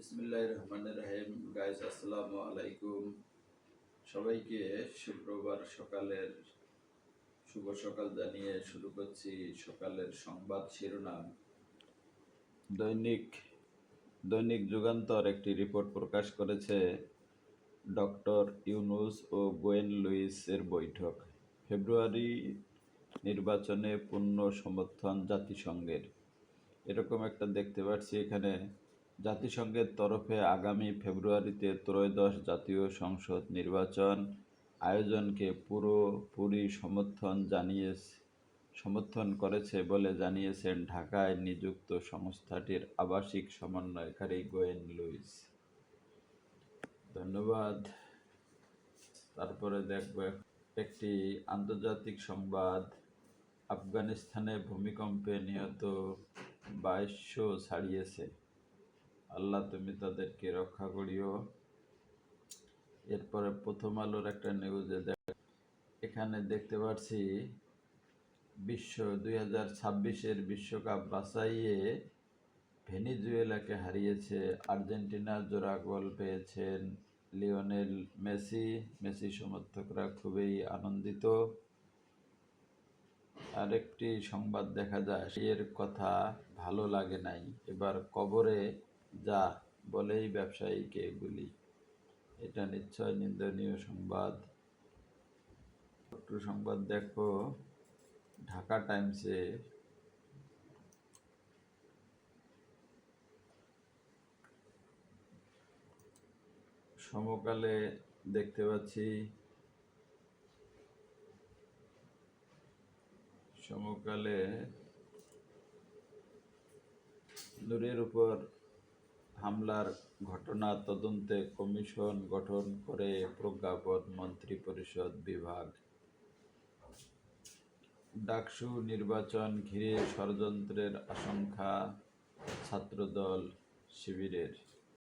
বিসমিল্লাহির রহমানির রহিম। গাইস, আসসালামু আলাইকুম। সবাইকে শুক্রবার সকালের শুভ সকাল জানিয়ে শুরু করছি সকালের সংবাদ শিরোনাম। দৈনিক দৈনিক যুগান্তর একটি রিপোর্ট প্রকাশ করেছে ডক্টর ইউনূস ও গোয়েন লুইসের বৈঠক। ফেব্রুয়ারি নির্বাচনে পূর্ণ সমর্থন জাতিসংঘের, এরকম একটা দেখতে পাচ্ছি এখানে। জাতিসংঘের তরফে আগামী ফেব্রুয়ারিতে ত্রয়োদশ জাতীয় সংসদ নির্বাচন আয়োজনকে পুরোপুরি সমর্থন করেছে বলে জানিয়েছেন ঢাকায় নিযুক্ত সংস্থাটির আবাসিক সমন্বয়কারী গোয়েন লুইস। ধন্যবাদ। তারপরে দেখব একটি আন্তর্জাতিক সংবাদ। আফগানিস্তানে ভূমিকম্পে নিহত 2200 ছাড়িয়েছে। আল্লাহ তুমি তাদেরকে রক্ষা করিও। এরপরে প্রথম আলোর একটা নিউজে এখানে দেখতে পাচ্ছি 2026-এর বিশ্বকাপ বাছাইয়ে ভেনেজুয়েলাকে হারিয়েছে আর্জেন্টিনা। জোড়া গোল পেয়েছেন লিওনেল মেসি সমর্থকরা খুবই আনন্দিত। আরেকটি সংবাদ দেখা যায়, এর কথা ভালো লাগে নাই, এবার কবরে যা বলেই ব্যবসায়ীকে গুলি। এটা নিশ্চয় নিন্দনীয় সংবাদ। একটু সংবাদ দেখো ঢাকা টাইমসে। সমকালে দেখতে পাচ্ছি নূরের উপর হামলার ঘটনা তদন্তে কমিশন গঠন করে প্রজ্ঞাপন মন্ত্রিপরিষদ বিভাগ। ডাকসু নির্বাচন ঘিরে ষড়যন্ত্রের আশঙ্কা ছাত্রদল শিবিরের।